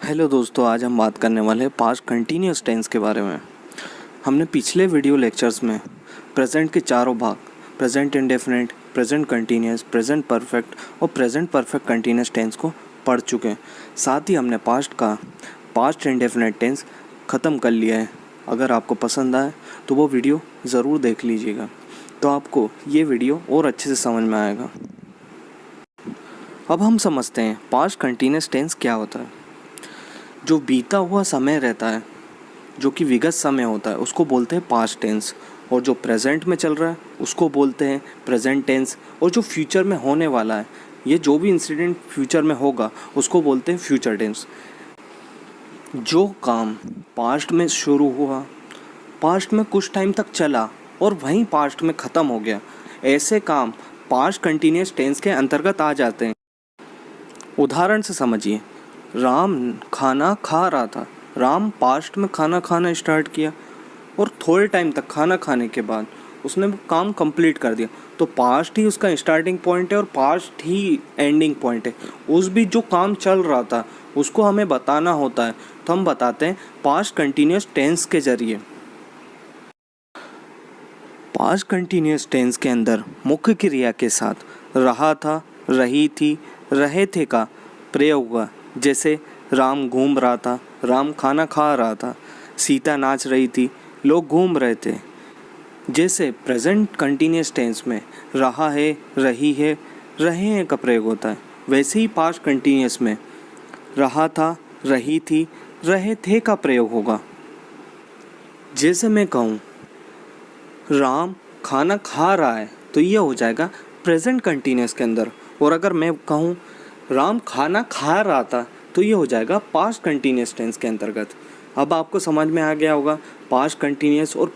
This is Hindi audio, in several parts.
हेलो दोस्तों, आज हम बात करने वाले हैं पास्ट कंटिन्यूस टेंस के बारे में। हमने पिछले वीडियो लेक्चर्स में प्रेजेंट के चारों भाग present indefinite, present continuous, present perfect और प्रेजेंट परफेक्ट कंटिन्यूस टेंस को पढ़ चुके हैं। साथ ही हमने पास्ट इंडेफिनिट टेंस ख़त्म कर लिया है। अगर आपको पसंद आए तो वो वीडियो ज़रूर देख लीजिएगा, तो आपको ये वीडियो और अच्छे से समझ में आएगा। अब हम समझते हैं पास्ट कंटिन्यूस टेंस क्या होता है। जो बीता हुआ समय रहता है, जो कि विगत समय होता है, उसको बोलते हैं पास्ट टेंस। और जो प्रेजेंट में चल रहा है उसको बोलते हैं प्रेजेंट टेंस। और जो फ्यूचर में होने वाला है, ये जो भी इंसिडेंट फ्यूचर में होगा उसको बोलते हैं फ्यूचर टेंस। जो काम पास्ट में शुरू हुआ, पास्ट में कुछ टाइम तक चला और वहीं पास्ट में ख़त्म हो गया, ऐसे काम पास्ट कंटिन्यूस टेंस के अंतर्गत आ जाते हैं। उदाहरण से समझिए, राम खाना खा रहा था। राम पास्ट में खाना खाना स्टार्ट किया और थोड़े टाइम तक खाना खाने के बाद उसने काम कंप्लीट कर दिया। तो पास्ट ही उसका स्टार्टिंग पॉइंट है और पास्ट ही एंडिंग पॉइंट है। उस बीच जो काम चल रहा था उसको हमें बताना होता है, तो हम बताते हैं पास्ट कंटिन्यूस टेंस के जरिए। पास्ट कंटिन्यूस टेंस के अंदर मुख्य क्रिया के साथ रहा था, रही थी, रहे थे का प्रयोग हुआ। जैसे राम घूम रहा था, राम खाना खा रहा था, सीता नाच रही थी, लोग घूम रहे थे। जैसे प्रेजेंट कंटिन्यूस टेंस में रहा है, रही है, रहे हैं का प्रयोग होता है, वैसे ही पास्ट कंटिन्यूस में रहा था, रही थी, रहे थे का प्रयोग होगा। जैसे मैं कहूँ राम खाना खा रहा है, तो यह हो जाएगा प्रेजेंट कंटिन्यूस के अंदर। और अगर मैं कहूँ राम खाना खा रहा था, तो ये हो जाएगा पास्ट कंटिन्यूस टेंस के अंतर्गत। अब आपको समझ में आ गया होगा पास्ट कंटिन्यूस और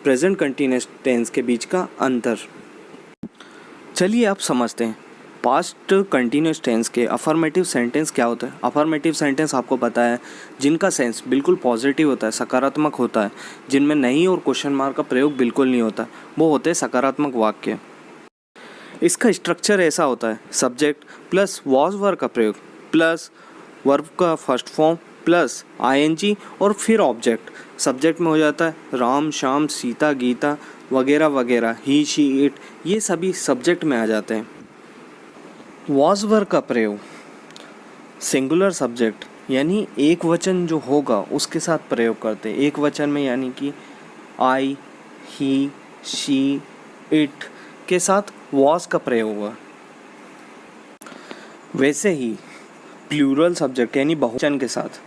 प्रेजेंट कंटिन्यूस टेंस के बीच का अंतर। चलिए अब समझते हैं पास्ट कंटिन्यूस टेंस के अफर्मेटिव सेंटेंस क्या होता है। अफर्मेटिव सेंटेंस आपको पता है, जिनका सेंस बिल्कुल पॉजिटिव होता है, सकारात्मक होता है, जिनमें नहीं और क्वेश्चन मार्क का प्रयोग बिल्कुल नहीं होता, वो होते हैं सकारात्मक वाक्य। इसका स्ट्रक्चर ऐसा होता है, सब्जेक्ट प्लस वॉज वर्ब का प्रयोग प्लस वर्ब का फर्स्ट फॉर्म प्लस आईएनजी और फिर ऑब्जेक्ट। सब्जेक्ट में हो जाता है राम, श्याम, सीता, गीता वगैरह वगैरह, ही, शी, इट, ये सभी सब्जेक्ट में आ जाते हैं। वॉज वर्ब का प्रयोग सिंगुलर सब्जेक्ट यानी एक वचन जो होगा उसके साथ प्रयोग करते हैं। एक वचन में यानी कि आई, ही, शी, इट के साथ वॉज का प्रयोग हुआ। वैसे ही प्लूरल सब्जेक्ट यानी बहुवचन के साथ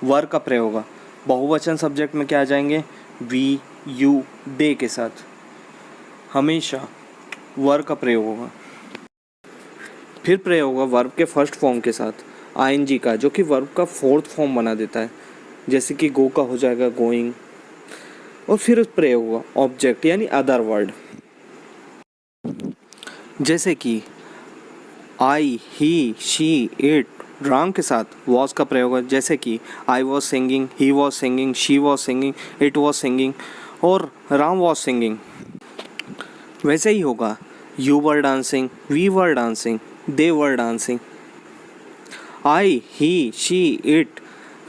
वर का प्रयोग होगा। बहुवचन सब्जेक्ट में क्या आ जाएंगे, वी, यू, दे के साथ हमेशा वर का प्रयोग होगा। फिर प्रयोग होगा वर्ब के फर्स्ट फॉर्म के साथ आईएनजी का, जो कि वर्ब का फोर्थ फॉर्म बना देता है। जैसे कि गो का हो जाएगा गोइंग। और फिर प्रयोग होगा ऑब्जेक्ट यानी अदर वर्ड, जैसे कि I, he, she, it, Ram के साथ वॉज का प्रयोग है। जैसे कि I was singing, he was singing, she was singing, it was singing और राम वॉज सिंगिंग। वैसे ही होगा you were dancing, we were dancing, they were dancing. I, he, she, it,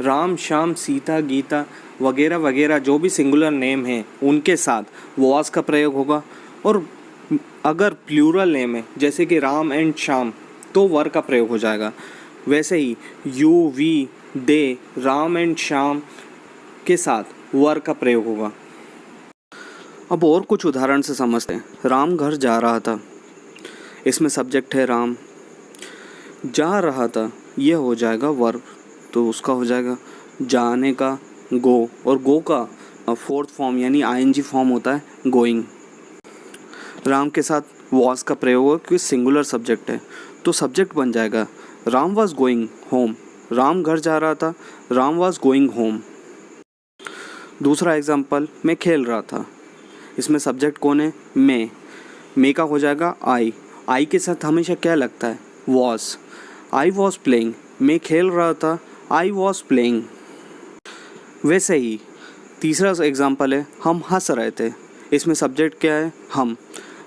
Ram, Shyam, Sita, Gita वगैरह वगैरह जो भी सिंगुलर नेम हैं उनके साथ वॉज का प्रयोग होगा। और अगर प्लूरल नेम है जैसे कि राम एंड श्याम, तो वर का प्रयोग हो जाएगा। वैसे ही you, we, they, Ram and Shyam के साथ वर का प्रयोग होगा। अब और कुछ उदाहरण से समझते हैं। राम घर जा रहा था, इसमें सब्जेक्ट है राम, जा रहा था यह हो जाएगा वर्ब, तो उसका हो जाएगा जाने का गो। और गो का फोर्थ फॉर्म यानी आईएनजी फॉर्म होता है गोइंग। राम के साथ वॉज का प्रयोग हो क्योंकि सिंगुलर सब्जेक्ट है, तो सब्जेक्ट बन जाएगा Ram was going home. Ram घर जा रहा था, राम वॉज गोइंग होम। दूसरा एग्जाम्पल, मैं खेल रहा था, इसमें सब्जेक्ट कौन है, मैं का हो जाएगा आई। आई के साथ हमेशा क्या लगता है, वॉज। आई वॉज प्लेइंग, मैं खेल रहा था, आई वॉज प्लेइंग। वैसे ही तीसरा एग्जाम्पल है, हम हंस रहे थे, इसमें सब्जेक्ट क्या है,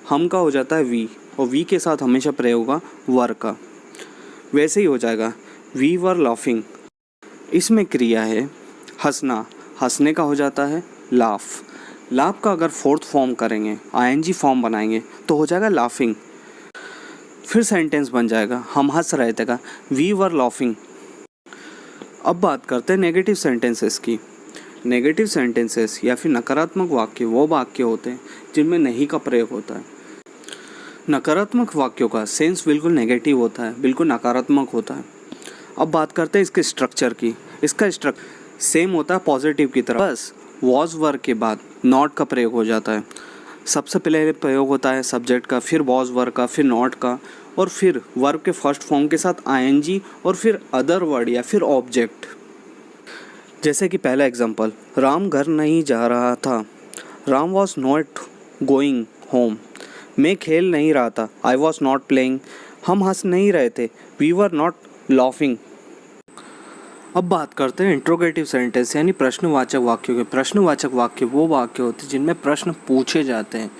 हम का हो जाता है वी, और वी के साथ हमेशा प्रयोग होगा वर का। वैसे ही हो जाएगा वी वर लाफिंग, इसमें क्रिया है हंसना, हंसने का हो जाता है लाफ। लाफ का अगर फोर्थ फॉर्म करेंगे, आईएनजी फॉर्म बनाएंगे तो हो जाएगा लाफिंग। फिर सेंटेंस बन जाएगा हम हंस रहे थे का, वी वर लाफिंग। अब बात करते हैं नेगेटिव सेंटेंसेस की। नेगेटिव सेंटेंसेस या फिर नकारात्मक वाक्य वो वाक्य होते हैं जिनमें नहीं का प्रयोग होता है। नकारात्मक वाक्यों का सेंस बिल्कुल नेगेटिव होता है, बिल्कुल नकारात्मक होता है। अब बात करते हैं इसके स्ट्रक्चर की। इसका स्ट्रक्चर सेम होता है पॉजिटिव की तरह, बस वॉज वर के बाद नॉट का प्रयोग हो जाता है। सबसे पहले प्रयोग होता है सब्जेक्ट का, फिर वॉज वर का, फिर नॉट का, और फिर वर्ब के फर्स्ट फॉर्म के साथ आईएनजी, और फिर अदर वर्ड या फिर ऑब्जेक्ट। जैसे कि पहला एग्जांपल, राम घर नहीं जा रहा था, Ram was not going home. मैं खेल नहीं रहा था, आई वॉज नॉट प्लेइंग। हम हंस नहीं रहे थे, वी वर नॉट लाफिंग। अब बात करते हैं इंट्रोगेटिव सेंटेंस यानी प्रश्नवाचक वाक्यों के। प्रश्नवाचक वाक्य वो वाक्य होते हैं जिनमें प्रश्न पूछे जाते हैं।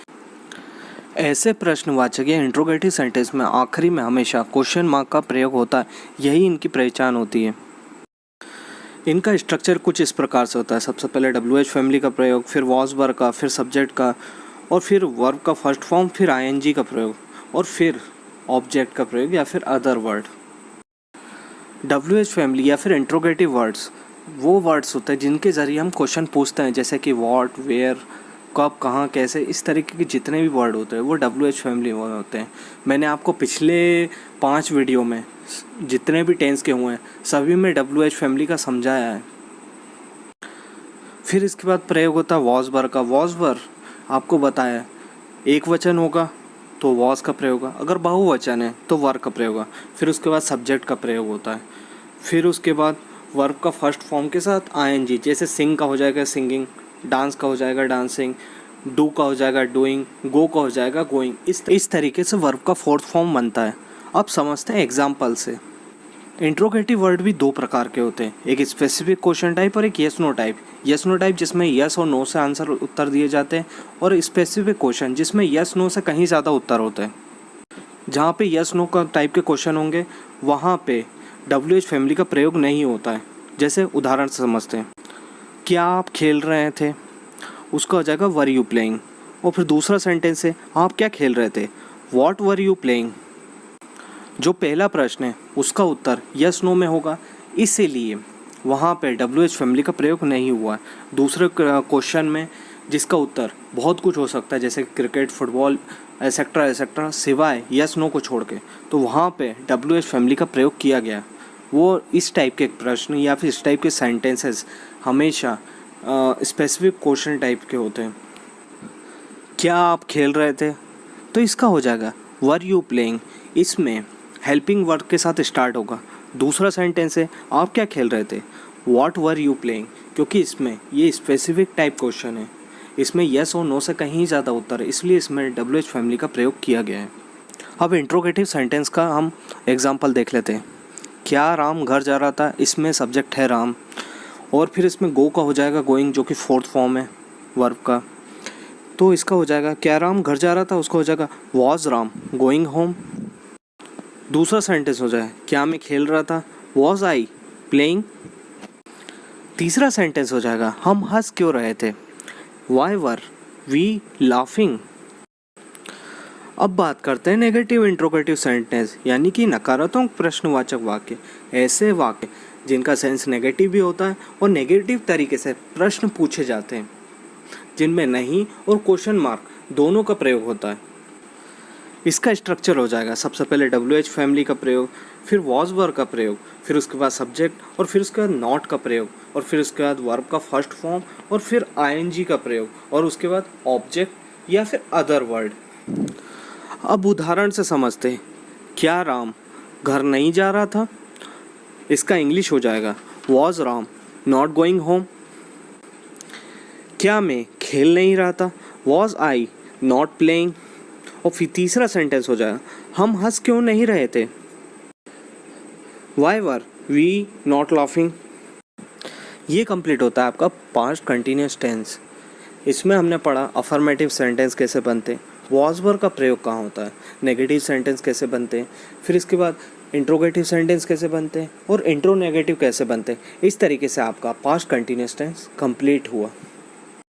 ऐसे प्रश्नवाचक या इंट्रोगेटिव सेंटेंस में आखिरी में हमेशा क्वेश्चन मार्क का प्रयोग होता है, यही इनकी पहचान होती है। इनका स्ट्रक्चर कुछ इस प्रकार से होता है। सबसे पहले WH फैमिली का प्रयोग, फिर वॉज वर का, फिर सब्जेक्ट का, और फिर वर्ब का फर्स्ट फॉर्म, फिर आईएनजी का प्रयोग, और फिर ऑब्जेक्ट का प्रयोग या फिर अदर वर्ड। WH फैमिली या फिर इंट्रोगेटिव वर्ड्स वो वर्ड्स होते हैं जिनके ज़रिए हम क्वेश्चन पूछते हैं, जैसे कि व्हाट, वेयर, कब, कहाँ, कैसे। इस तरीके के जितने भी वर्ड होते हैं वो WH फैमिली में होते हैं। मैंने आपको पिछले 5 वीडियो में जितने भी टेंस के हुए हैं सभी में WH फैमिली का समझाया है। फिर इसके बाद प्रयोग होता है वॉज वर का। वॉज वर आपको बताया एक वचन होगा तो वॉज का प्रयोग होगा, अगर बहुवचन है तो वर का प्रयोग होगा। फिर उसके बाद सब्जेक्ट का प्रयोग होता है। फिर उसके बाद वर्ब का फर्स्ट फॉर्म के साथ आईएनजी, जैसे सिंग का हो जाएगा सिंगिंग, डांस का हो जाएगा डांसिंग, डू का हो जाएगा डूइंग, गो का हो जाएगा गोइंग। इस तरीके से वर्ब का फोर्थ फॉर्म बनता है। अब समझते हैं एग्जाम्पल से। इंट्रोगेटिव वर्ड भी 2 प्रकार के होते हैं, एक स्पेसिफिक क्वेश्चन टाइप और एक yes no type. Yes no type जिसमें यस और नो से आंसर उत्तर दिए जाते हैं, और स्पेसिफिक क्वेश्चन जिसमें यस नो से कहीं ज़्यादा उत्तर होते हैं। जहाँ पे यस नो का टाइप के क्वेश्चन होंगे वहाँ पे WH फैमिली का प्रयोग नहीं होता है। जैसे उदाहरण से समझते हैं, क्या आप खेल रहे थे, उसका हो जाएगा वर यू प्लेइंग। और फिर दूसरा सेंटेंस है आप क्या खेल रहे थे, व्हाट वर यू प्लेइंग। जो पहला प्रश्न है उसका उत्तर यस नो में होगा, इसीलिए वहाँ पे WH फैमिली का प्रयोग नहीं हुआ है। दूसरे क्वेश्चन में जिसका उत्तर बहुत कुछ हो सकता है, जैसे क्रिकेट, फुटबॉल, एसेट्रा एसेट्रा, सिवाय यस नो को छोड़ के, तो वहाँ पे WH फैमिली का प्रयोग किया गया। वो इस टाइप के प्रश्न या फिर इस टाइप के सेंटेंसेस हमेशा स्पेसिफिक क्वेश्चन टाइप के होते हैं। क्या आप खेल रहे थे, तो इसका हो जाएगा वर यू प्लेइंग। इसमें हेल्पिंग वर्ब के साथ स्टार्ट होगा। दूसरा सेंटेंस है आप क्या खेल रहे थे, व्हाट वर यू प्लेइंग, क्योंकि इसमें ये स्पेसिफिक टाइप क्वेश्चन है, इसमें यस और नो से कहीं ज़्यादा उत्तर है, इसलिए इसमें WH फैमिली का प्रयोग किया गया है। अब इंट्रोगेटिव सेंटेंस का हम एग्जांपल देख लेते हैं। क्या राम घर जा रहा था, इसमें सब्जेक्ट है राम, और फिर इसमें गो का हो जाएगा गोइंग, जो कि फोर्थ फॉर्म है वर्ब का। तो इसका हो जाएगा क्या राम घर जा रहा था, उसका हो जाएगा वॉज राम गोइंग होम। दूसरा सेंटेंस हो जाए क्या मैं खेल रहा था, वॉज आई प्लेइंग। तीसरा सेंटेंस हो जाएगा हम हंस क्यों रहे थे, वाई वर वी लाफिंग। अब बात करते हैं नेगेटिव इंट्रोगेटिव सेंटेंस यानी कि नकारात्मक प्रश्नवाचक वाक्य। ऐसे वाक्य जिनका सेंस नेगेटिव भी होता है और नेगेटिव तरीके से प्रश्न पूछे जाते हैं, जिनमें नहीं और क्वेश्चन मार्क दोनों का प्रयोग होता है। इसका स्ट्रक्चर हो जाएगा सबसे पहले WH फैमिली का प्रयोग, फिर वॉज वर का प्रयोग, फिर उसके बाद सब्जेक्ट, और फिर उसके बाद नॉट का प्रयोग, और फिर उसके बाद वर्ब का फर्स्ट फॉर्म, और फिर आईएनजी का प्रयोग, और उसके बाद ऑब्जेक्ट या फिर अदर वर्ड। अब उदाहरण से समझते हैं। क्या राम घर नहीं जा रहा था, इसका इंग्लिश हो जाएगा was Ram not going home. क्या मैं खेल नहीं रहा था, वॉज आई नॉट प्लेइंग। और फिर तीसरा सेंटेंस हो जाएगा हम हंस क्यों नहीं रहे थे, why were we not laughing. ये कंप्लीट होता है आपका पास्ट कंटिन्यूस टेंस। इसमें हमने पढ़ा अफर्मेटिव सेंटेंस कैसे बनते हैं, वॉज वर का प्रयोग कहाँ होता है, नेगेटिव सेंटेंस कैसे बनते हैं, फिर इसके बाद इंट्रोगेटिव सेंटेंस कैसे बनते हैं और इंट्रोनेगेटिव कैसे बनते हैं। इस तरीके से आपका पास्ट कंटिन्यूस टेंस कंप्लीट हुआ।